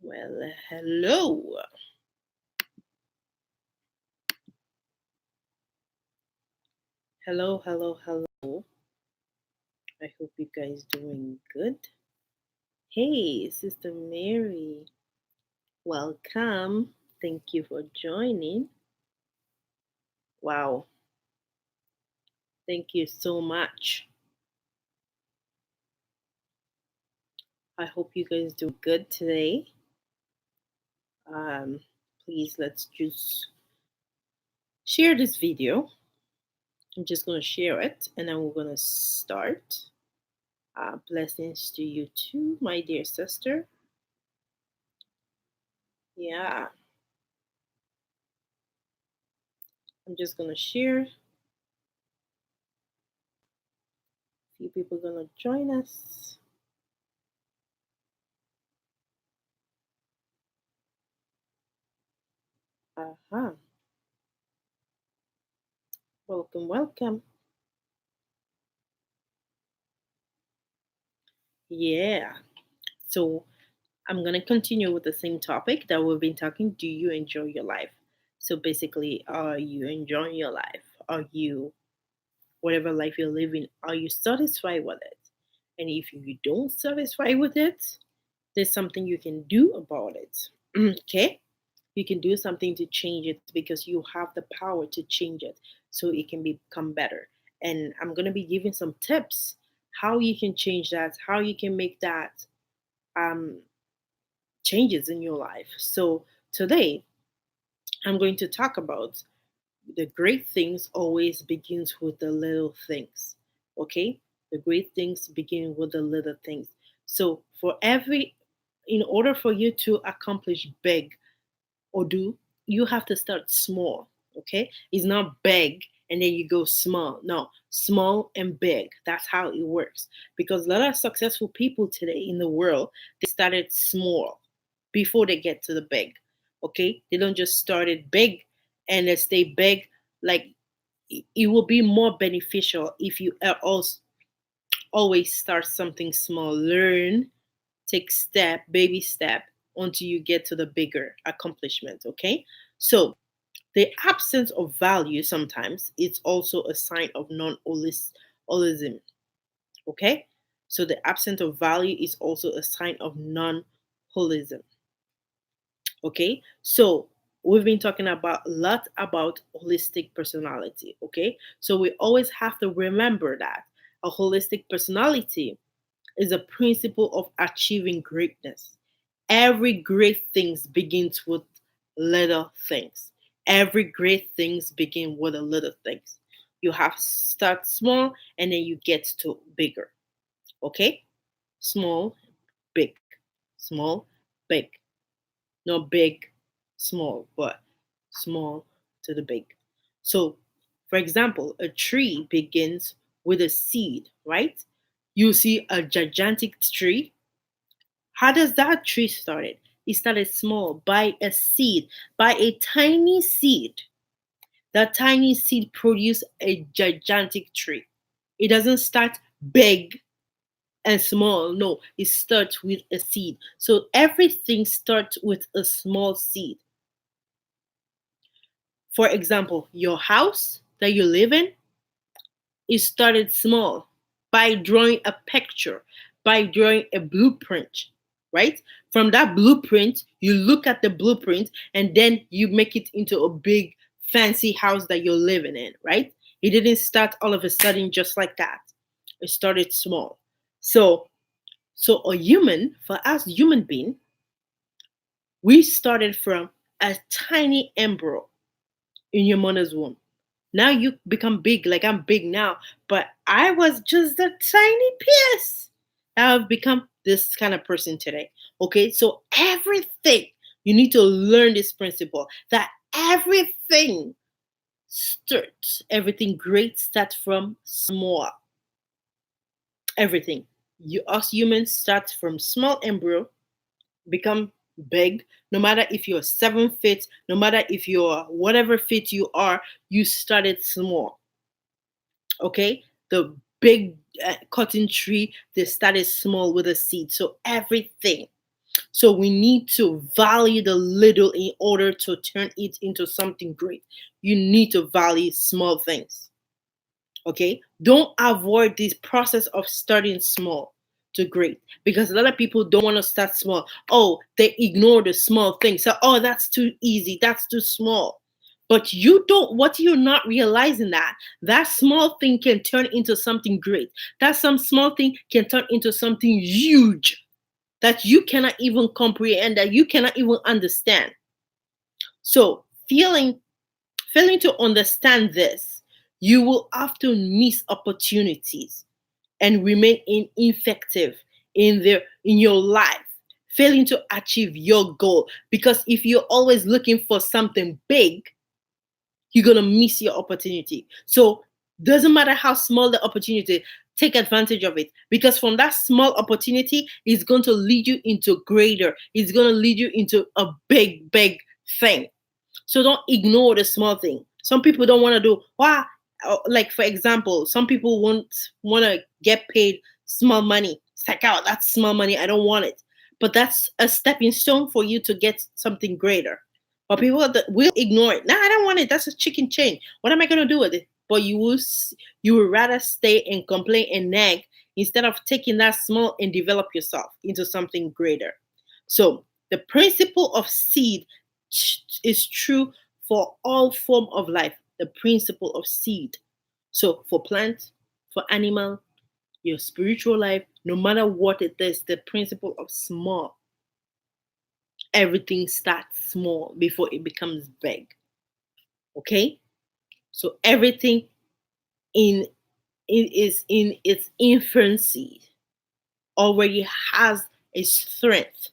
Well, hello. Hello. I hope you guys doing good. Hey, Sister Mary. Welcome. Thank you for joining. Wow. Thank you so much. I hope you guys do good today. Um, Please let's just share this video. I'm just gonna share it and then we're gonna start. Blessings to you too, my dear sister. Yeah, I'm just gonna share. Few people gonna join us. Uh-huh. Welcome. Yeah. So I'm gonna continue with the same topic that we've been talking. Do you enjoy your life? So basically, are you enjoying your life? Are you whatever life you're living? Are you satisfied with it? And if you don't satisfy with it, there's something you can do about it. Okay? You can do something to change it because you have the power to change it so it can become better. And I'm going to be giving some tips how you can change that, how you can make that um, changes in your life. So today I'm going to talk about the great things always begins with the little things. Okay? The great things begin with the little things. So in order for you to accomplish big or do, you have to start small. Okay, it's not big and then you go small. No, small and big. That's how it works. Because a lot of successful people today in the world, they started small before they get to the big. Okay, they don't just start it big and they stay big. Like it will be more beneficial if you also always start something small. Learn, take step, baby step until you get to the bigger accomplishment. Okay, so the absence of value sometimes it's also a sign of non-holism. Okay, so the absence of value is also a sign of non-holism. Okay, so we've been talking about a lot about holistic personality. Okay, so we always have to remember that a holistic personality is a principle of achieving greatness. Every great things begins with little things. Every great things begin with a little things. You have to start small and then you get to bigger. Okay? Small, big. Small, big. Not big, small, but small to the big. So, for example, a tree begins with a seed, right? You see a gigantic tree. How does that tree started? It started small by a seed, by a tiny seed. That tiny seed produced a gigantic tree. It doesn't start big and small. No, it starts with a seed. So everything starts with a small seed. For example, your house that you live in, it started small by drawing a picture, by drawing a blueprint, right? From that blueprint, you look at the blueprint and then you make it into a big fancy house that you're living in, right? It didn't start all of a sudden just like that. It started small. So a human, for us human being, we started from a tiny embryo in your mother's womb. Now you become big, like I'm big now, but I was just a tiny piece. I've become this kind of person today. Okay, so everything, you need to learn this principle that everything great starts from small. Everything. Us humans start from small embryo, become big. No matter if you're 7 feet, no matter if you're whatever feet you are, you started small. Okay, the big cotton tree, they started small with a seed. So everything, So we need to value the little in order to turn it into something great. You need to value small things. Okay, don't avoid this process of starting small to great, because a lot of people don't want to start small. Oh, they ignore the small things. So, oh, that's too easy, that's too small. But you don't, what you're not realizing, that that small thing can turn into something great. That some small thing can turn into something huge that you cannot even comprehend, that you cannot even understand. So failing to understand this, you will often miss opportunities and remain ineffective in your life, failing to achieve your goal. Because if you're always looking for something big, you're gonna miss your opportunity. So doesn't matter how small the opportunity, take advantage of it, because from that small opportunity, it's going to lead you into greater. It's going to lead you into a big thing. So don't ignore the small thing. Some people don't want to do, wow, like for example, some people want to get paid small money. It's like, oh, that's small money, I don't want it. But that's a stepping stone for you to get something greater. But people that will ignore it. Nah, I don't want it. That's a chicken change. What am I gonna do with it? But you would rather stay and complain and nag instead of taking that small and develop yourself into something greater. So the principle of seed is true for all form of life. The principle of seed. So for plants, for animal, your spiritual life, no matter what it is, the principle of small. Everything starts small before it becomes big. Okay? So everything in it is in its infancy already has a strength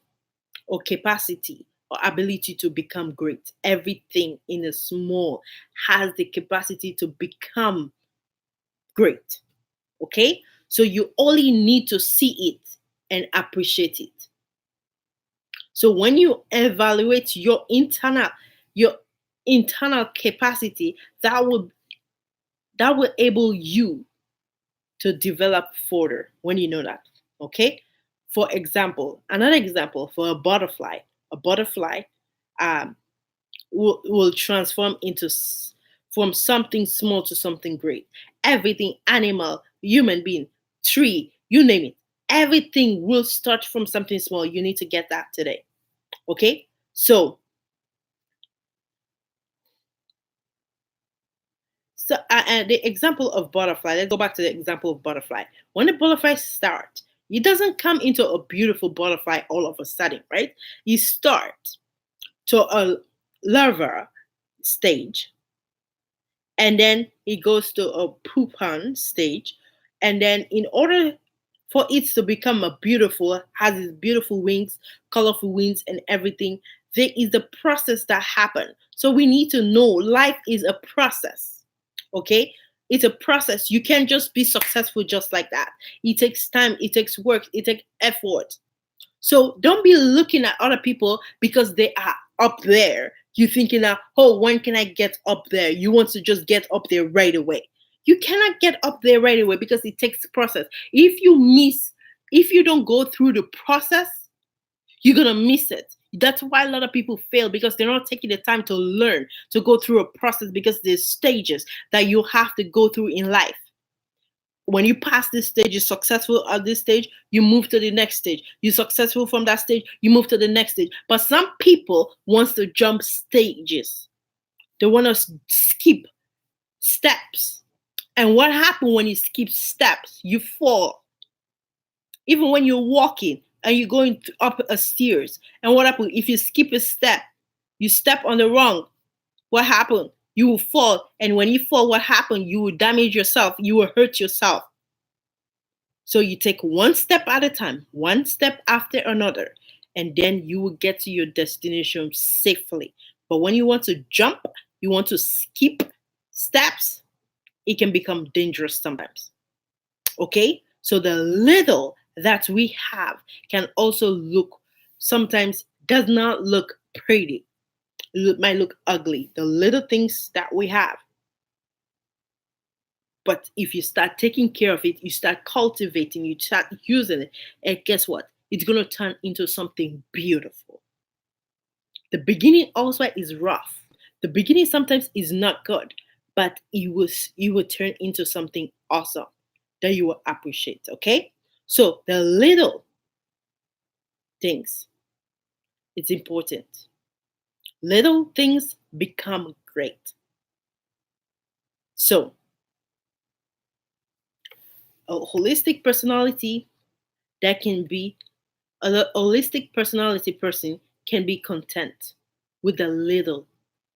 or capacity or ability to become great. Everything in a small has the capacity to become great. Okay? So you only need to see it and appreciate it. So when you evaluate your internal capacity, that will enable you to develop further when you know that. Okay? For example, another example for a butterfly um, will transform into from something small to something great. Everything, animal, human being, tree, you name it, everything will start from something small. You need to get that today. Okay? So the example of butterfly, let's go back to the example of butterfly. When the butterfly starts, it doesn't come into a beautiful butterfly all of a sudden, right? You start to a larva stage, and then it goes to a pupan stage, and then in order for it to become a beautiful, has its beautiful wings, colorful wings, and everything, there is a process that happen. So we need to know life is a process. Okay, it's a process. You can't just be successful just like that. It takes time, it takes work, it takes effort. So don't be looking at other people because they are up there. You thinking that, oh, when can I get up there? You want to just get up there right away. You cannot get up there right away because it takes process. If you don't go through the process, you're gonna miss it. That's why a lot of people fail, because they're not taking the time to learn, to go through a process, because there's stages that you have to go through in life. When you pass this stage, you're successful at this stage, you move to the next stage. You're successful from that stage, you move to the next stage. But some people wants to jump stages. They want to skip steps. And what happens when you skip steps? You fall. Even when you're walking and you're going up a stairs. And what happens if you skip a step? You step on the wrong. What happened? You will fall. And when you fall, what happened? You will damage yourself. You will hurt yourself. So you take one step at a time, one step after another, and then you will get to your destination safely. But when you want to jump, you want to skip steps, it can become dangerous sometimes. Okay? So the little that we have can also look, sometimes does not look pretty. It might look ugly. The little things that we have. But if you start taking care of it, you start cultivating, you start using it, and guess what? it's going to turn into something beautiful. The beginning also is rough. The beginning sometimes is not good, but it will turn into something awesome that you will appreciate. Okay, so the little things, it's important. Little things become great. So a holistic personality that can be a holistic personality person can be content with the little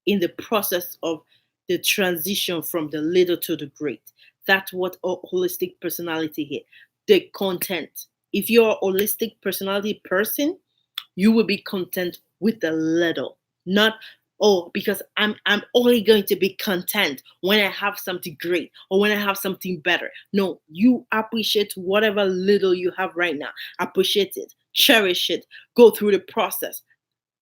in the process of the transition from the little to the great. That's what a holistic personality is. The content. If you're a holistic personality person, you will be content with the little, not oh because I'm only going to be content when I have something great or when I have something better. No, you appreciate whatever little you have right now. Appreciate it, cherish it, go through the process,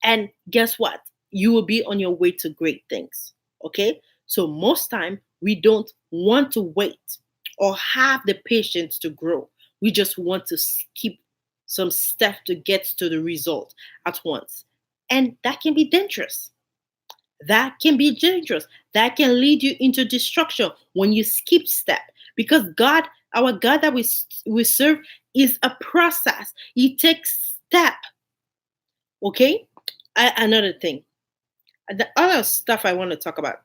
and guess what, you will be on your way to great things. Okay, so most time we don't want to wait or have the patience to grow. We just want to skip some step to get to the result at once, and that can be dangerous. That can lead you into destruction when you skip step, because God, our God that we serve, is a process. He takes step. Okay, another thing, the other stuff I want to talk about.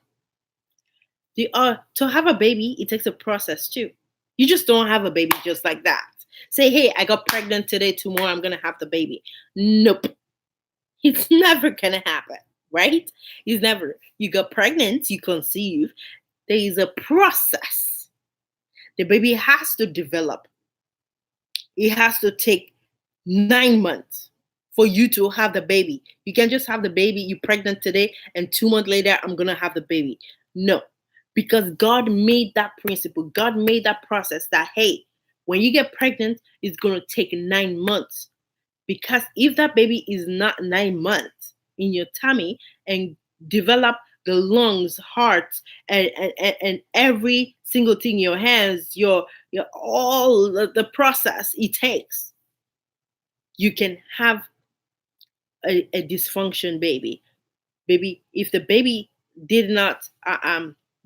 The To have a baby, it takes a process too. You just don't have a baby just like that. Say, hey, I got pregnant today, tomorrow I'm gonna have the baby. Nope. It's never gonna happen, right? It's never. You got pregnant, you conceive. There is a process. The baby has to develop. It has to take 9 months for you to have the baby. You can just have the baby, you're pregnant today, and 2 months later, I'm going to have the baby. No, because God made that principle, God made that process that, hey, when you get pregnant, it's going to take 9 months. Because if that baby is not 9 months in your tummy and develop the lungs, heart, and every single thing, your hands, your all the process it takes, you can have a dysfunction baby. If the baby did not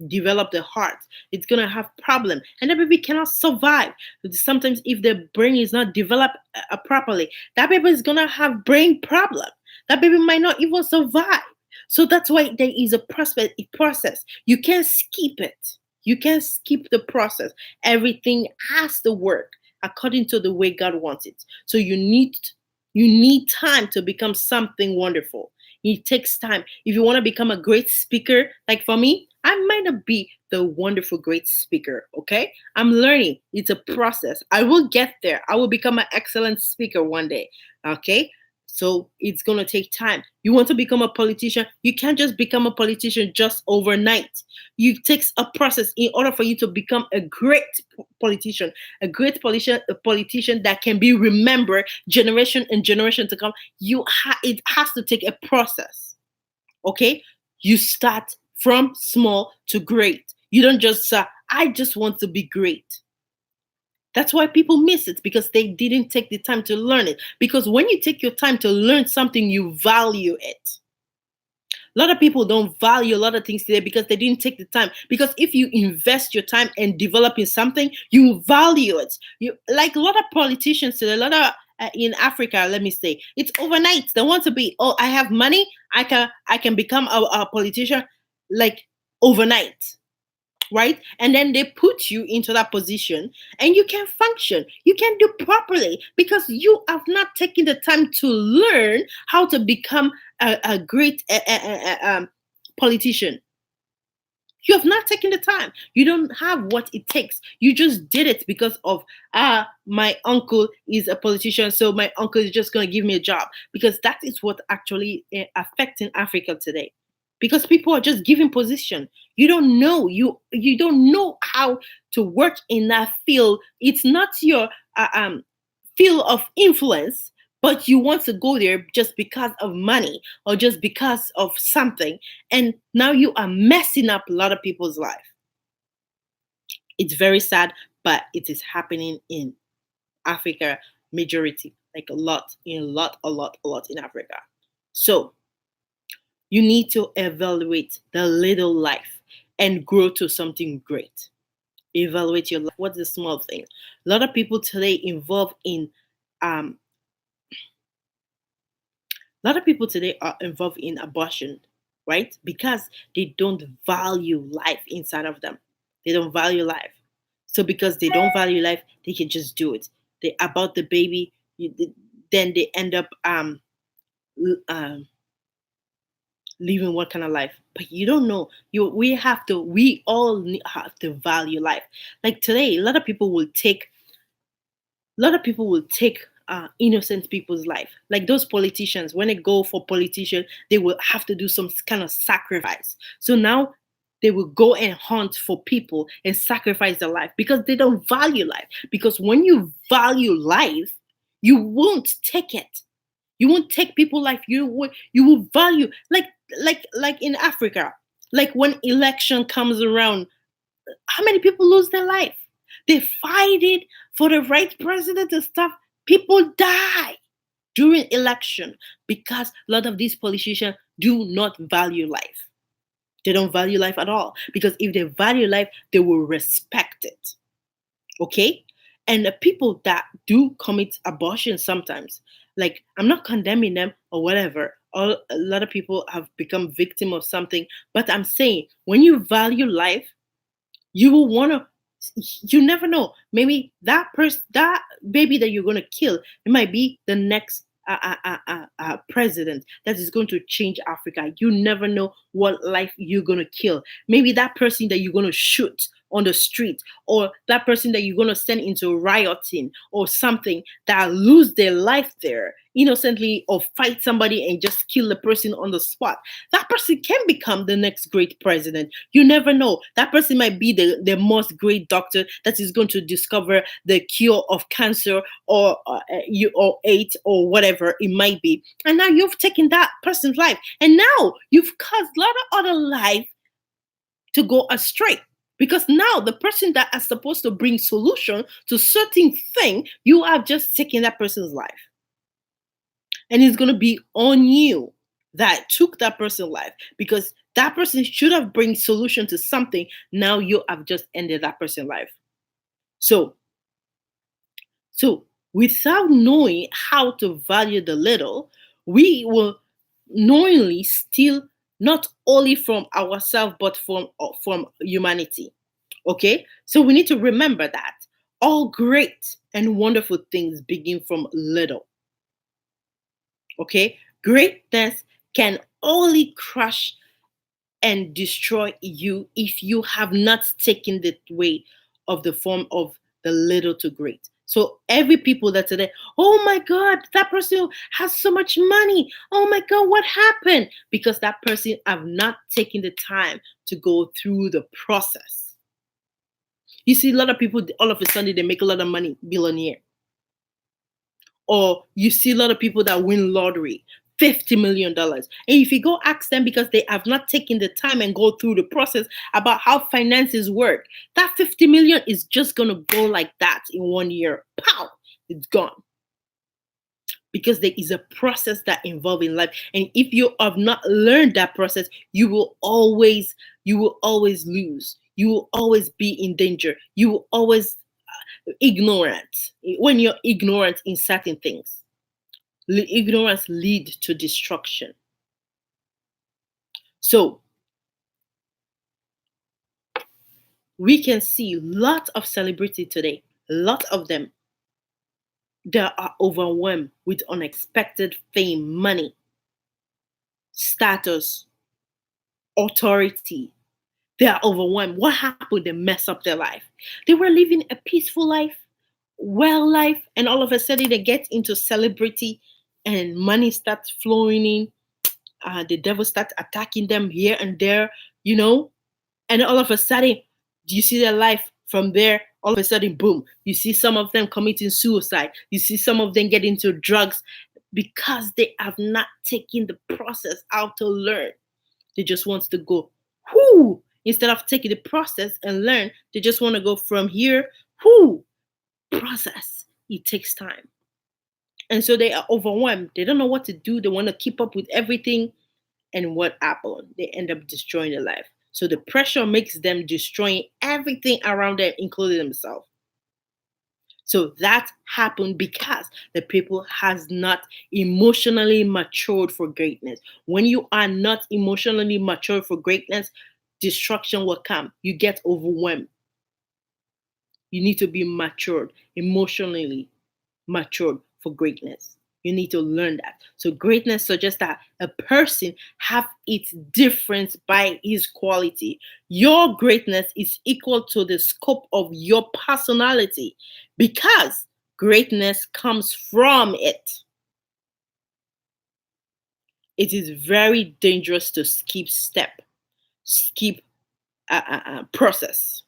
develop the heart, it's gonna have problem, and the baby cannot survive. Sometimes if the brain is not developed properly, that baby is gonna have brain problem. That baby might not even survive. So that's why there is a process. You can't skip it. You can't skip the process. Everything has to work according to the way God wants it. So you need time to become something wonderful. It takes time. If you want to become a great speaker, like for me, I might not be the wonderful great speaker, okay? I'm learning. It's a process. I will get there. I will become an excellent speaker one day, okay? So it's going to take time. You want to become a politician? You can't just become a politician just overnight. It takes a process in order for you to become a great politician, a politician that can be remembered generation and generation to come. It has to take a process. Okay, you start from small to great. You don't just say, I just want to be great. That's why people miss it, because they didn't take the time to learn it. Because when you take your time to learn something, you value it. A lot of people don't value a lot of things today because they didn't take the time. Because if you invest your time in developing something, you value it. You like a lot of politicians today, a lot of in Africa, let me say, it's overnight. They want to be, oh, I have money, I can become a politician like overnight, right? And then they put you into that position and you can function. You can do properly because you have not taken the time to learn how to become a great politician. You have not taken the time. You don't have what it takes. You just did it because of my uncle is a politician, so my uncle is just going to give me a job. Because that is what actually affecting Africa today. Because people are just giving position. You don't know how to work in that field. It's not your field of influence, but you want to go there just because of money or just because of something, and now you are messing up a lot of people's life. It's very sad, but it is happening in Africa majority. like a lot, in a lot, a lot, a lot in Africa. So you need to evaluate the little life and grow to something great. Evaluate your life. What's the small thing? A lot of people today involved in um a lot of people today are involved in abortion, right? Because they don't value life inside of them. They don't value life. So because they don't value life, they can just do it. They about the baby, then they end up living what kind of life. But you don't know. We all have to value life. Like today, a lot of people will take innocent people's life. Like those politicians, when they go for politician, they will have to do some kind of sacrifice. So now they will go and hunt for people and sacrifice their life because they don't value life. Because when you value life, you won't take it. You won't take people life. You will value like in Africa. Like when election comes around, how many people lose their life? They fight it for the right president and stuff. People die during election because a lot of these politicians do not value life. They don't value life at all. Because if they value life, they will respect it. Okay? And the people that do commit abortion sometimes, like I'm not condemning them or whatever. A lot of people have become victim of something, but I'm saying when you value life, you will want to, you never know, maybe that baby that you're going to kill, it might be the next president that is going to change Africa. You never know what life you're going to kill. Maybe that person that you're going to shoot on the street, or that person that you're going to send into rioting or something, that lose their life there innocently, or fight somebody and just kill the person on the spot, that person can become the next great president. You never know. That person might be the most great doctor that is going to discover the cure of cancer, or AIDS, or whatever it might be. And now you've taken that person's life, and now you've caused a lot of other life to go astray. Because now the person that is supposed to bring solution to certain thing, you have just taken that person's life. And it's going to be on you that took that person's life, because that person should have bring solution to something. Now you have just ended that person's life. So so without knowing how to value the little, we will knowingly steal, not only from ourselves but from humanity. Okay, so we need to remember that all great and wonderful things begin from little. Okay, greatness can only crush and destroy you if you have not taken the way of the form of the little to great. So every people that today, oh my God, that person has so much money. Oh my God, what happened? Because that person have not taken the time to go through the process. You see, a lot of people all of a sudden they make a lot of money, billionaire. Or you see a lot of people that win lottery, $50 million. And if you go ask them, because they have not taken the time and go through the process about how finances work, that 50 million is just gonna go like that in 1 year. Pow! It's gone. Because there is a process that involves in life. And if you have not learned that process, you will always lose. You will always be in danger. You will always ignorant. When you're ignorant in certain things, ignorance lead to destruction. So we can see lots of celebrity today, a lot of them, they are overwhelmed with unexpected fame, money, status, authority. They are overwhelmed. What happened? They mess up their life. They were living a peaceful life, well life, and all of a sudden they get into celebrity, and money starts flowing in. The devil starts attacking them here and there, you know, and all of a sudden, you see their life from there. All of a sudden, boom, you see some of them committing suicide. You see some of them get into drugs because they have not taken the process out to learn. They just want to go, whoo, instead of taking the process and learn, they just want to go from here, whoo, process. It takes time. And so they are overwhelmed. They don't know what to do. They want to keep up with everything. And what happened? They end up destroying their life. So the pressure makes them destroying everything around them, including themselves. So that happened because the people has not emotionally matured for greatness. When you are not emotionally matured for greatness, destruction will come. You get overwhelmed. You need to be matured, emotionally matured for greatness. You need to learn that. So greatness suggests that a person have its difference by his quality. Your greatness is equal to the scope of your personality because greatness comes from it. It is very dangerous to skip step, skip process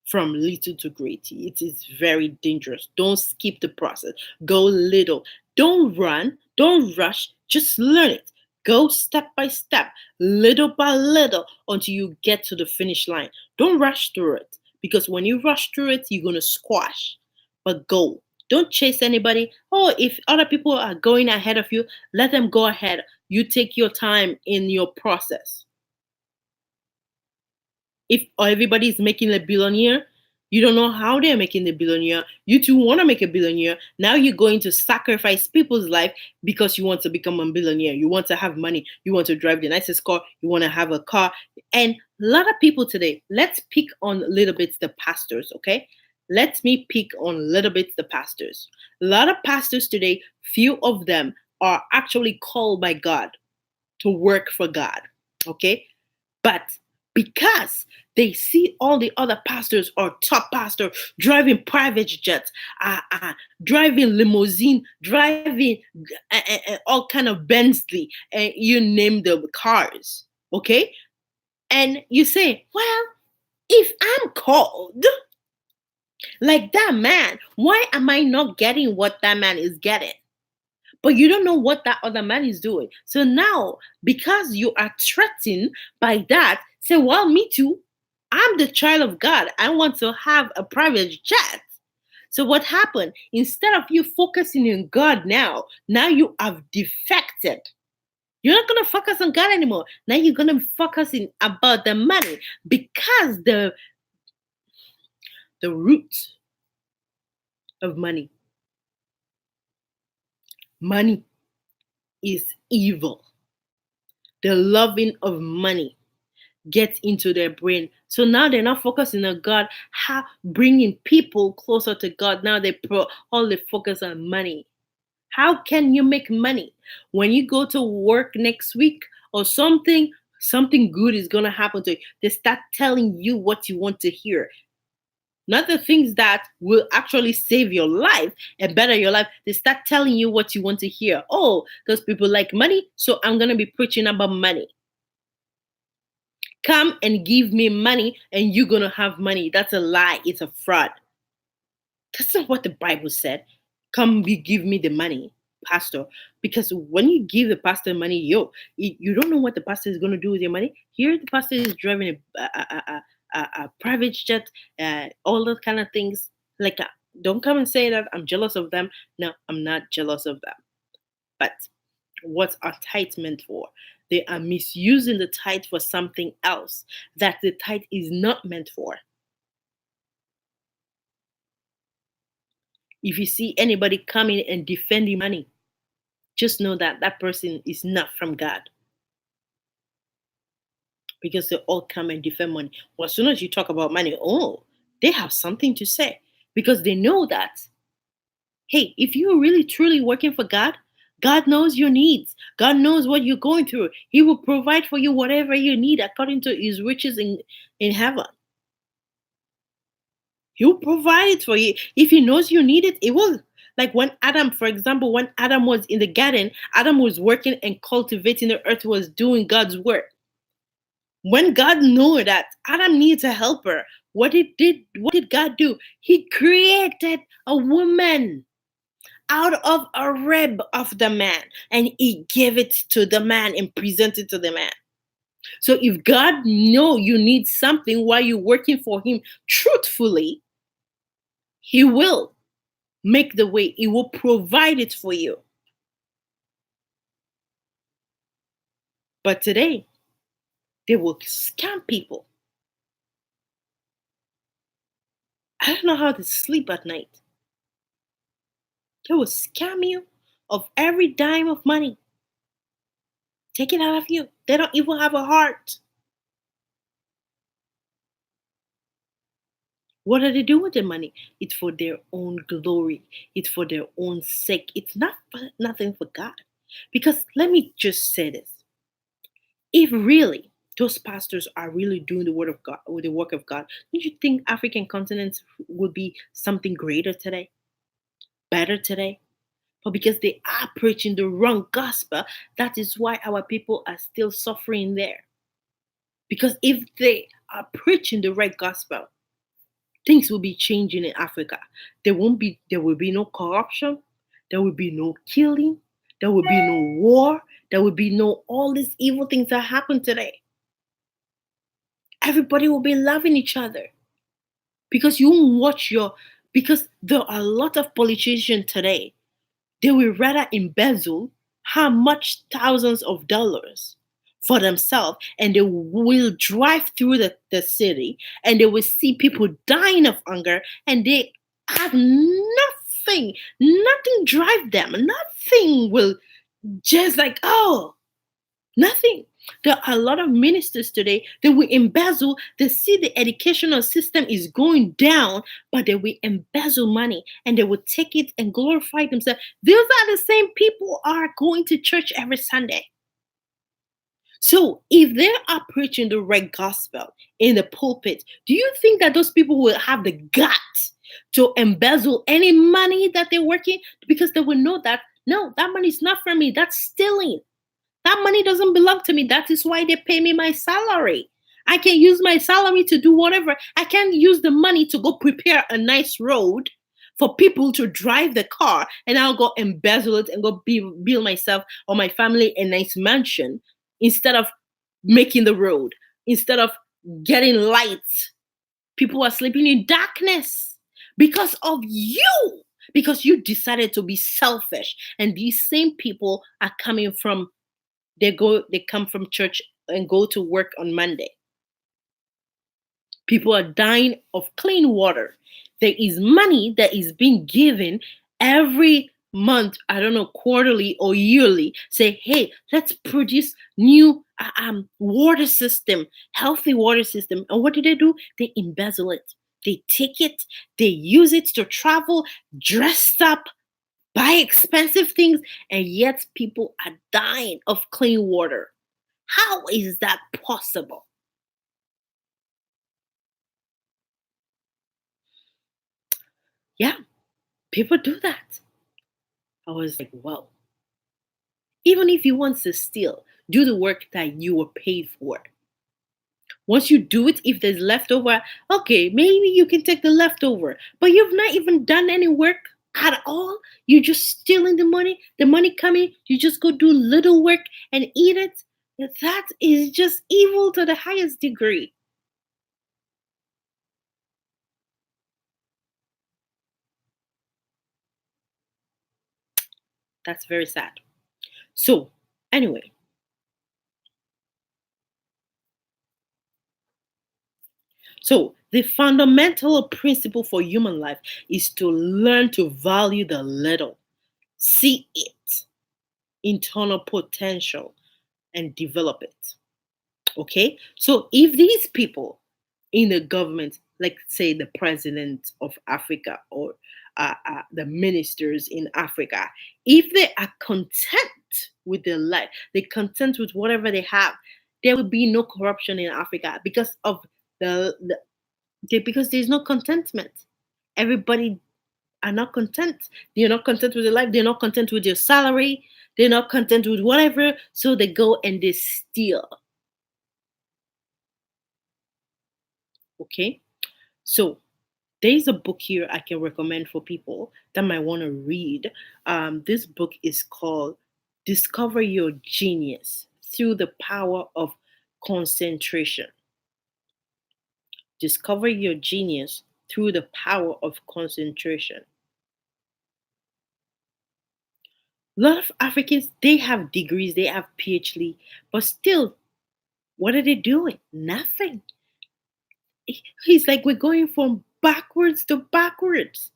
from little to great. It is very dangerous. Don't skip the process. Go little. Don't run. Don't rush. Just learn it. Go step by step, little by little, until you get to the finish line. Don't rush through it because when you rush through it, you're going to squash. But go. Don't chase anybody. Oh, if other people are going ahead of you, let them go ahead. You take your time in your process. If everybody is making a billionaire, you don't know how they're making the billionaire. You too want to make a billionaire. Now you're going to sacrifice people's life because you want to become a billionaire. You want to have money. You want to drive the nicest car. You want to have a car. And a lot of people today, let's pick on a little bit the pastors, okay? Let me pick on a little bit the pastors. A lot of pastors today, few of them are actually called by God to work for God, okay? But because they see all the other pastors or top pastor driving private jets, driving limousine, driving all kind of Bentley, and you name the cars, okay? And you say, well, if I'm called like that man, why am I not getting what that man is getting? But you don't know what that other man is doing. So now, because you are threatened by that, say, well, me too. I'm the child of God. I want to have a private jet. So what happened? Instead of you focusing on God now you have defected. You're not gonna focus on God anymore. Now you're gonna focus in about the money because the root of money is evil. The loving of money gets into their brain. So now they're not focusing on God, how bringing people closer to God. Now they put all the focus on money. How can you make money when you go to work next week or something good is going to happen to you? They start telling you what you want to hear. Not the things that will actually save your life and better your life. They start telling you what you want to hear. Oh, those people like money, so I'm going to be preaching about money. Come and give me money and you're going to have money. That's a lie. It's a fraud. That's not what the Bible said. Come, give me the money, pastor. Because when you give the pastor money, you don't know what the pastor is going to do with your money. Here, the pastor is driving a private jet, all those kind of things. Like, don't come and say that I'm jealous of them. No, I'm not jealous of them. But what are tithes meant for? They are misusing the tithe for something else that the tithe is not meant for. If you see anybody coming and defending money, just know that that person is not from God because they all come and defend money. Well, as soon as you talk about money, oh, they have something to say because they know that, hey, if you're really truly working for God, God knows your needs. God knows what you're going through. He will provide for you whatever you need according to his riches in heaven. He'll provide it for you. If he knows you need it, it will. Like when Adam, for example, when Adam was in the garden, Adam was working and cultivating the earth, was doing God's work. When God knew that Adam needs a helper, what did God do? He created a woman out of a rib of the man, and he gave it to the man and presented to the man. So if God know you need something while you're working for him truthfully, he will. make the way, it will provide it for you. But today, they will scam people. I don't know how to sleep at night. They will scam you of every dime of money, take it out of you. They don't even have a heart. What do they do with the money? It's for their own glory. It's for their own sake. It's not for nothing for God. Because let me just say this. If really those pastors are really doing the word of God with the work of God, don't you think African continents would be something greater today? Better today? But because they are preaching the wrong gospel, that is why our people are still suffering there. Because if they are preaching the right gospel, things will be changing in Africa. There will be no corruption, there will be no killing, there will be no war, there will be no all these evil things that happen today. Everybody will be loving each other. Because you watch your because there are a lot of politicians today. They will rather embezzle how much thousands of dollars for themselves, and they will drive through the city and they will see people dying of hunger, and they have nothing drive them, nothing will just like, oh, nothing. There are a lot of ministers today that will embezzle. They see the educational system is going down, but they will embezzle money and they will take it and glorify themselves. Those are the same people who are going to church every Sunday. So if they are preaching the right gospel in the pulpit, do you think that those people will have the guts to embezzle any money that they're working? Because they will know that no, that money is not for me. That's stealing. That money doesn't belong to me. That is why they pay me my salary. I can use my salary to do whatever. I can use the money to go prepare a nice road for people to drive the car, and I'll go embezzle it and go build myself or my family a nice mansion instead of making the road, instead of getting lights. People are sleeping in darkness because of you, because you decided to be selfish. And these same people are coming from they come from church and go to work on Monday. People are dying of clean water. There is money that is being given every month, I don't know, quarterly or yearly. Say, hey, let's produce new water system, healthy water system. And what do? They embezzle it. They take it, they use it to travel, dressed up, buy expensive things, and yet people are dying of clean water. How is that possible? Yeah, people do that. I was like, wow. Even if you want to steal, do the work that you were paid for. Once you do it, if there's leftover, okay, maybe you can take the leftover. But you've not even done any work at all. You're just stealing the money coming, you just go do little work and eat it. That is just evil to the highest degree. That's very sad. So, anyway, so the fundamental principle for human life is to learn to value the little, see it, internal potential, and develop it. Okay? So if these people in the government, like say the president of Africa or the ministers in Africa, if they are content with their life, they're content with whatever they have, there will be no corruption in Africa because of because there's no contentment. Everybody are not content. They're not content with their life. They're not content with their salary. They're not content with whatever. So they go and they steal. Okay. So there's a book here I can recommend for people that might want to read. This book is called Discover Your Genius Through the Power of Concentration. Discover Your Genius Through the Power of Concentration. A lot of Africans, they have degrees, they have PhD, but still, what are they doing? Nothing. He's like, we're going from backwards to backwards.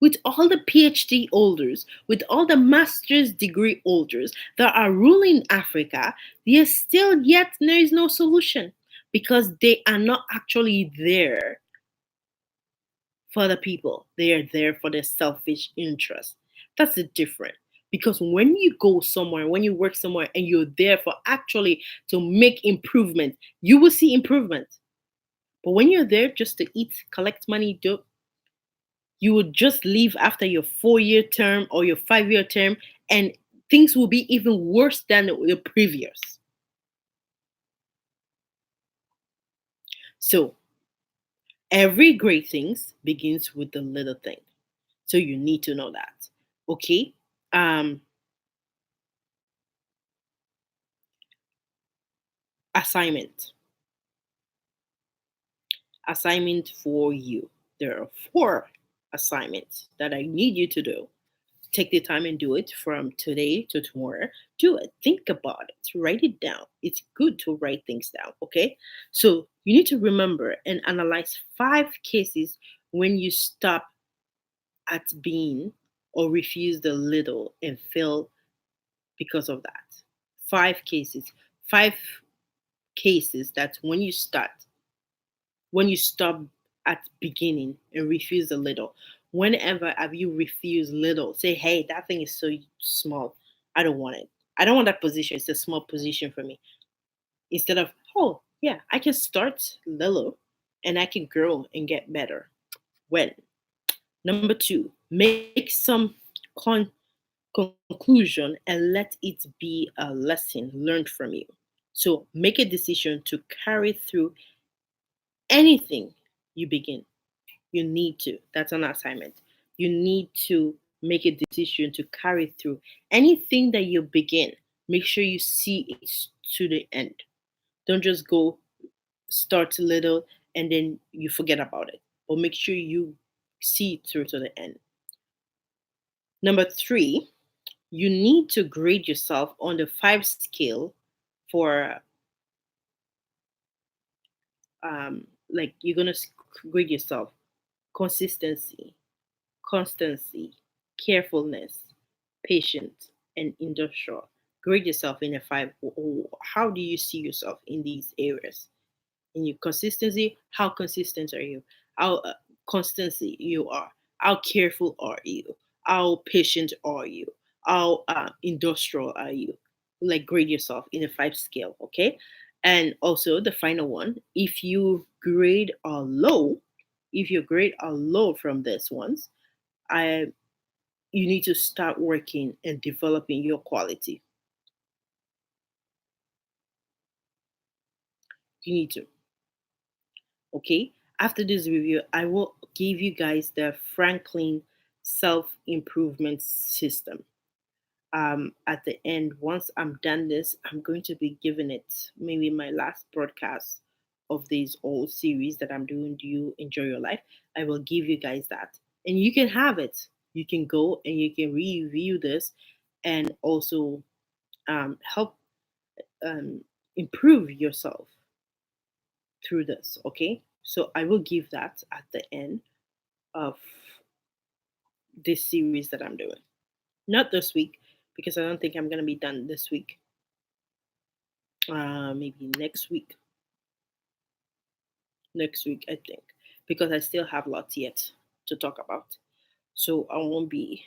With all the PhD holders, with all the master's degree holders that are ruling Africa, there's still yet there is no solution because they are not actually there for the people. They are there for their selfish interest. That's the difference. Because when you go somewhere, when you work somewhere and you're there for actually to make improvement, you will see improvement. But when you're there just to eat, collect money, do, you would just leave after your 4 year term or your 5 year term, and things will be even worse than the previous. So every great things begins with the little thing. So you need to know that. Okay. Um, assignment. Assignment for you. There are four assignments that I need you to do. Take the time and do it from today to tomorrow. Do it. Think about it. Write it down. It's good to write things down. Okay. So you need to remember and analyze 5 cases when you stop at being or refuse the little and fail because of that. 5 cases. 5 cases that when you stop at beginning and refuse a little. Whenever have you refused little, say, hey, that thing is so small. I don't want it. I don't want that position. It's a small position for me. Instead of, oh, yeah, I can start little and I can grow and get better. When? Number two, make some con- conclusion and let it be a lesson learned from you. So make a decision to carry through anything you begin. You need to. That's an assignment. You need to make a decision to carry through anything that you begin. Make sure you see it to the end. Don't just go start little and then you forget about it. But make sure you see it through to the end. Number three, you need to grade yourself on the 5 scale for like you're gonna grade yourself consistency, constancy, carefulness, patience, and industrial. Grade yourself in a 5. How do you see yourself in these areas? In your consistency, how consistent are you? How constancy you are? How careful are you? How patient are you? How industrial are you? Like grade yourself in a 5 scale, okay? And also the final one, if you grade are low from this ones, I you need to start working and developing your quality. You need to. Okay. After this review, I will give you guys the Franklin self improvement system. At the end, once I'm done this, I'm going to be giving it maybe my last broadcast of this whole series that I'm doing. Do you enjoy your life? I will give you guys that, and you can have it. You can go and you can review this, and also help um, improve yourself through this. Okay, so I will give that at the end of this series that I'm doing. Not this week because I don't think I'm gonna be done this week. Maybe next week. Next week, I think, because I still have lots yet to talk about. So I won't be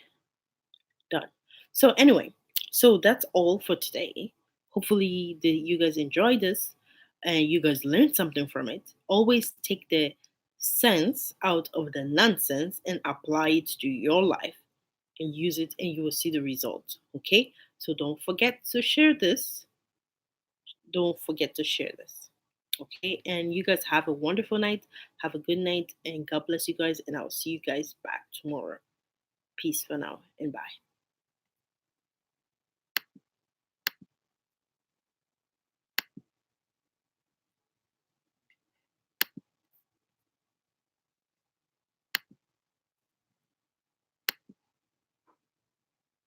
done. So anyway, so that's all for today. Hopefully, you guys enjoyed this and you guys learned something from it. Always take the sense out of the nonsense and apply it to your life and use it, and you will see the result. Okay, so don't forget to share this. Don't forget to share this. Okay, and you guys have a wonderful night. Have a good night, and God bless you guys. And I'll see you guys back tomorrow. Peace for now, and bye.